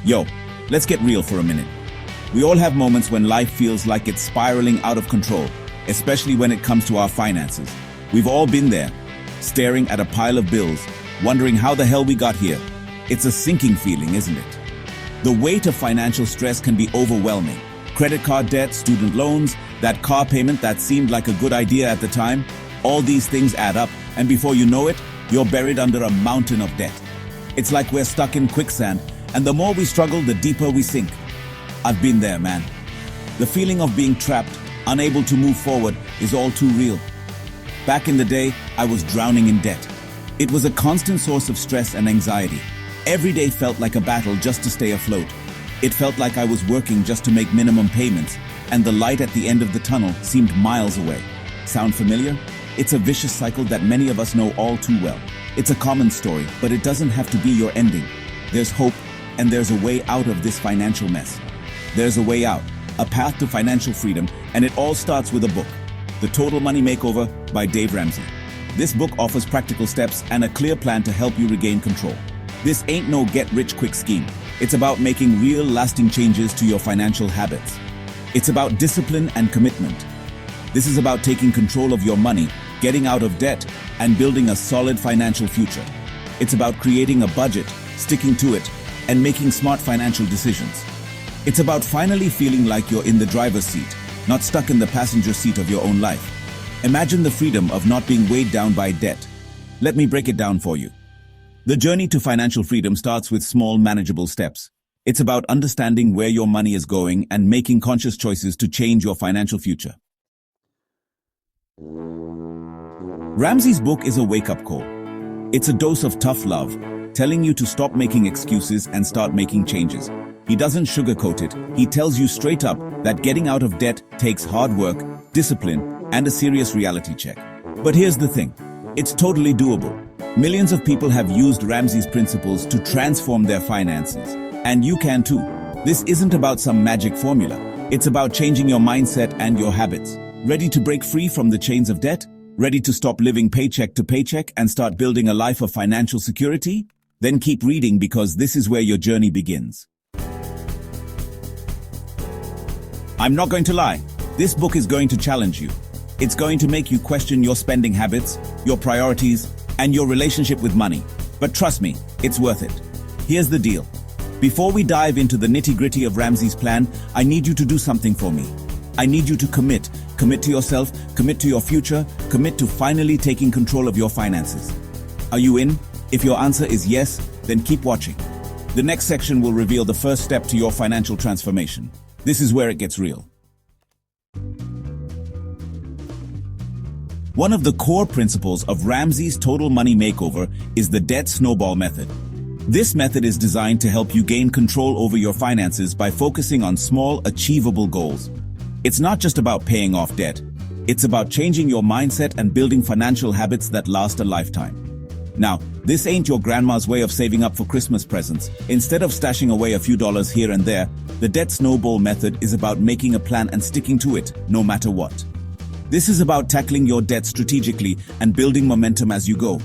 Yo, let's get real for a minute. We all have moments when life feels like it's spiraling out of control, especially when it comes to our finances. We've all been there, staring at a pile of bills, wondering how the hell we got here. It's a sinking feeling, isn't it? The weight of financial stress can be overwhelming. Credit card debt, student loans, that car payment that seemed like a good idea at the time, all these things add up, and before you know it, you're buried under a mountain of debt. It's like we're stuck in quicksand, and the more we struggle, the deeper we sink. I've been there, man. The feeling of being trapped, unable to move forward, is all too real. Back in the day, I was drowning in debt. It was a constant source of stress and anxiety. Every day felt like a battle just to stay afloat. It felt like I was working just to make minimum payments, and the light at the end of the tunnel seemed miles away. Sound familiar? It's a vicious cycle that many of us know all too well. It's a common story, but it doesn't have to be your ending. There's hope, and there's a way out of this financial mess. There's a way out, a path to financial freedom, and it all starts with a book, The Total Money Makeover by Dave Ramsey. This book offers practical steps and a clear plan to help you regain control. This ain't no get-rich-quick scheme. It's about making real, lasting changes to your financial habits. It's about discipline and commitment. This is about taking control of your money, getting out of debt, and building a solid financial future. It's about creating a budget, sticking to it, and making smart financial decisions. It's about finally feeling like you're in the driver's seat, not stuck in the passenger seat of your own life. Imagine the freedom of not being weighed down by debt. Let me break it down for you. The journey to financial freedom starts with small, manageable steps. It's about understanding where your money is going and making conscious choices to change your financial future. Ramsey's book is a wake-up call. It's a dose of tough love, telling you to stop making excuses and start making changes. He doesn't sugarcoat it. He tells you straight up that getting out of debt takes hard work, discipline, and a serious reality check. But here's the thing. It's totally doable. Millions of people have used Ramsey's principles to transform their finances. And you can too. This isn't about some magic formula. It's about changing your mindset and your habits. Ready to break free from the chains of debt? Ready to stop living paycheck to paycheck and start building a life of financial security? Then keep reading, because this is where your journey begins. I'm not going to lie. This book is going to challenge you. It's going to make you question your spending habits, your priorities, and your relationship with money. But trust me, it's worth it. Here's the deal. Before we dive into the nitty-gritty of Ramsey's plan, I need you to do something for me. I need you to commit. Commit to yourself, commit to your future, commit to finally taking control of your finances. Are you in? If your answer is yes, then keep watching. The next section will reveal the first step to your financial transformation. This is where it gets real. One of the core principles of Ramsey's Total Money Makeover is the debt snowball method. This method is designed to help you gain control over your finances by focusing on small, achievable goals. It's not just about paying off debt. It's about changing your mindset and building financial habits that last a lifetime. Now, this ain't your grandma's way of saving up for Christmas presents. Instead of stashing away a few dollars here and there, the debt snowball method is about making a plan and sticking to it, no matter what. This is about tackling your debt strategically and building momentum as you go.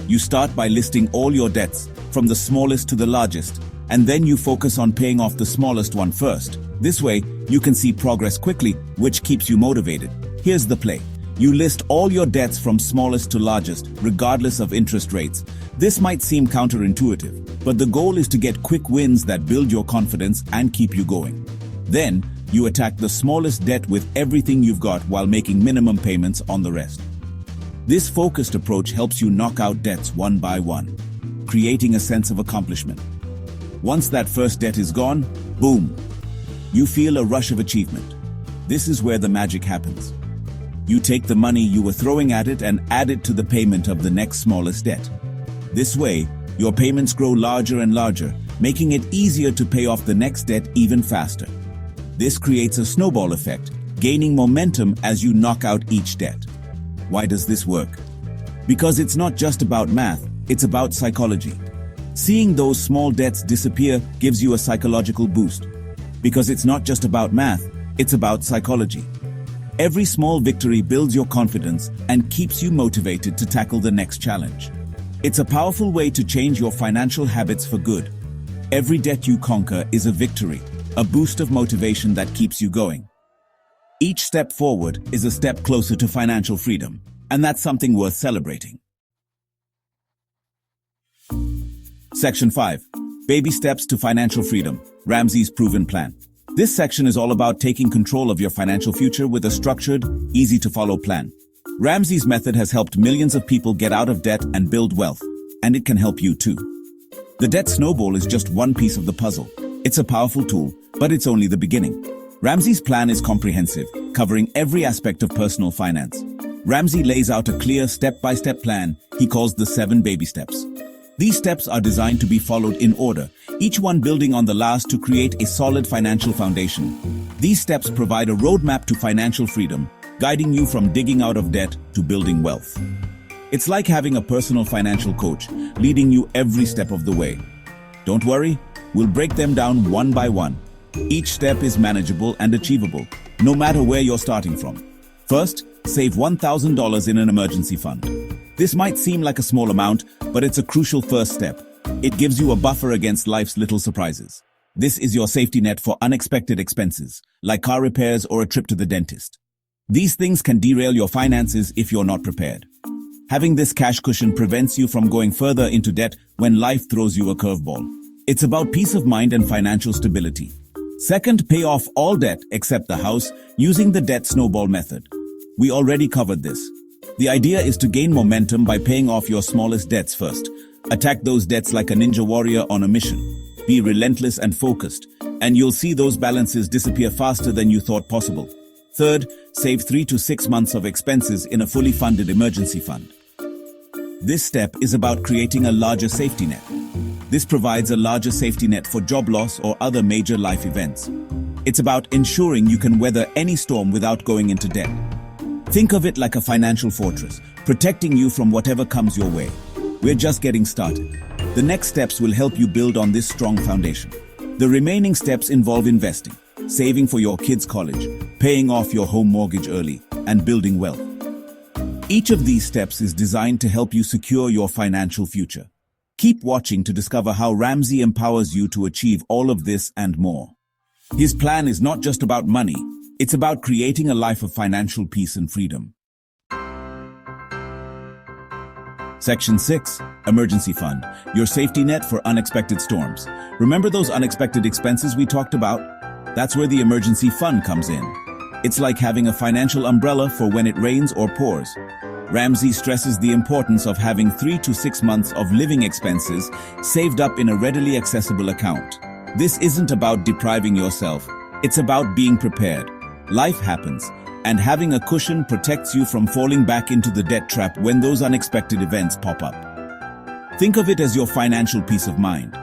You start by listing all your debts, from the smallest to the largest, and then you focus on paying off the smallest one first. This way, you can see progress quickly, which keeps you motivated. Here's the play. You list all your debts from smallest to largest, regardless of interest rates. This might seem counterintuitive, but the goal is to get quick wins that build your confidence and keep you going. Then, you attack the smallest debt with everything you've got while making minimum payments on the rest. This focused approach helps you knock out debts one by one, creating a sense of accomplishment. Once that first debt is gone, boom, you feel a rush of achievement. This is where the magic happens. You take the money you were throwing at it and add it to the payment of the next smallest debt. This way, your payments grow larger and larger, making it easier to pay off the next debt even faster. This creates a snowball effect, gaining momentum as you knock out each debt. Why does this work? Because it's not just about math, it's about psychology. Seeing those small debts disappear gives you a psychological boost. Because it's not just about math, it's about psychology. Every small victory builds your confidence and keeps you motivated to tackle the next challenge. It's a powerful way to change your financial habits for good. Every debt you conquer is a victory, a boost of motivation that keeps you going. Each step forward is a step closer to financial freedom, and that's something worth celebrating. Section 5. Baby Steps to Financial Freedom, Ramsey's Proven Plan. This section is all about taking control of your financial future with a structured, easy-to-follow plan. Ramsey's method has helped millions of people get out of debt and build wealth, and it can help you too. The debt snowball is just one piece of the puzzle. It's a powerful tool, but it's only the beginning. Ramsey's plan is comprehensive, covering every aspect of personal finance. Ramsey lays out a clear step-by-step plan he calls the 7 baby steps. These steps are designed to be followed in order, each one building on the last to create a solid financial foundation. These steps provide a roadmap to financial freedom, guiding you from digging out of debt to building wealth. It's like having a personal financial coach, leading you every step of the way. Don't worry, we'll break them down one by one. Each step is manageable and achievable, no matter where you're starting from. First, save $1,000 in an emergency fund. This might seem like a small amount, but it's a crucial first step. It gives you a buffer against life's little surprises. This is your safety net for unexpected expenses, like car repairs or a trip to the dentist. These things can derail your finances if you're not prepared. Having this cash cushion prevents you from going further into debt when life throws you a curveball. It's about peace of mind and financial stability. Second, pay off all debt except the house using the debt snowball method. We already covered this. The idea is to gain momentum by paying off your smallest debts first. Attack those debts like a ninja warrior on a mission. Be relentless and focused, and you'll see those balances disappear faster than you thought possible. Third, save 3 to 6 months of expenses in a fully funded emergency fund. This step is about creating a larger safety net. This provides a larger safety net for job loss or other major life events. It's about ensuring you can weather any storm without going into debt. Think of it like a financial fortress, protecting you from whatever comes your way. We're just getting started. The next steps will help you build on this strong foundation. The remaining steps involve investing, saving for your kids' college, paying off your home mortgage early, and building wealth. Each of these steps is designed to help you secure your financial future. Keep watching to discover how Ramsey empowers you to achieve all of this and more. His plan is not just about money, it's about creating a life of financial peace and freedom. Section 6. Emergency Fund, your safety net for unexpected storms. Remember those unexpected expenses we talked about? That's where the emergency fund comes in. It's like having a financial umbrella for when it rains or pours. Ramsey stresses the importance of having 3 to 6 months of living expenses saved up in a readily accessible account. This isn't about depriving yourself, it's about being prepared. Life happens, and having a cushion protects you from falling back into the debt trap when those unexpected events pop up. Think of it as your financial peace of mind.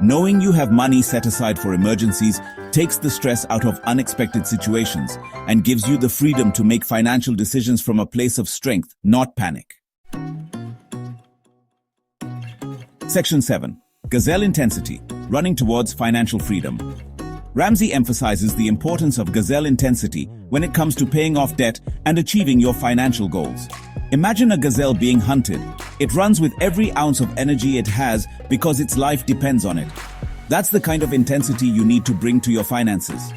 Knowing you have money set aside for emergencies takes the stress out of unexpected situations and gives you the freedom to make financial decisions from a place of strength, not panic. Section 7. Gazelle Intensity, running towards financial freedom. Ramsey emphasizes the importance of gazelle intensity when it comes to paying off debt and achieving your financial goals. Imagine a gazelle being hunted. It runs with every ounce of energy it has because its life depends on it. That's the kind of intensity you need to bring to your finances.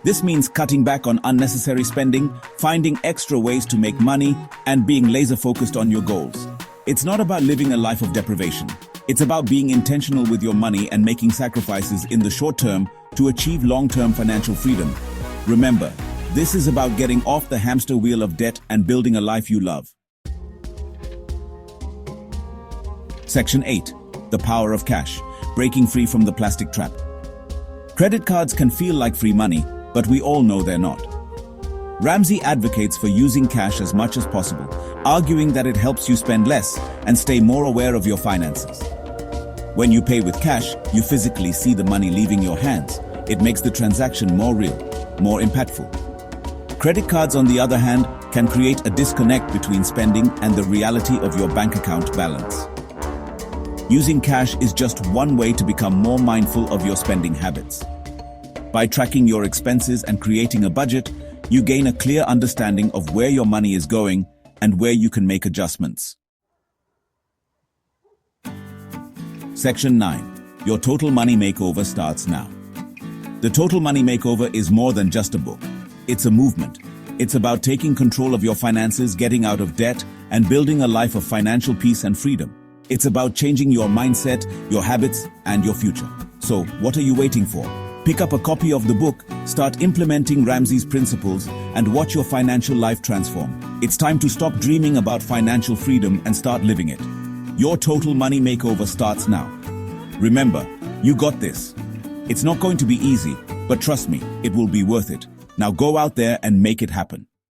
This means cutting back on unnecessary spending, finding extra ways to make money, and being laser-focused on your goals. It's not about living a life of deprivation. It's about being intentional with your money and making sacrifices in the short term to achieve long-term financial freedom. Remember, this is about getting off the hamster wheel of debt and building a life you love. Section 8. The Power of Cash, breaking free from the plastic trap. Credit cards can feel like free money, but we all know they're not. Ramsey advocates for using cash as much as possible, arguing that it helps you spend less and stay more aware of your finances. When you pay with cash, you physically see the money leaving your hands. It makes the transaction more real, more impactful. Credit cards, on the other hand, can create a disconnect between spending and the reality of your bank account balance. Using cash is just one way to become more mindful of your spending habits. By tracking your expenses and creating a budget, you gain a clear understanding of where your money is going and where you can make adjustments. Section 9. Your Total Money Makeover starts now. The Total Money Makeover is more than just a book. It's a movement. It's about taking control of your finances, getting out of debt, and building a life of financial peace and freedom. It's about changing your mindset, your habits, and your future. So, what are you waiting for? Pick up a copy of the book, start implementing Ramsey's principles, and watch your financial life transform. It's time to stop dreaming about financial freedom and start living it. Your Total Money Makeover starts now. Remember, you got this. It's not going to be easy, but trust me, it will be worth it. Now go out there and make it happen.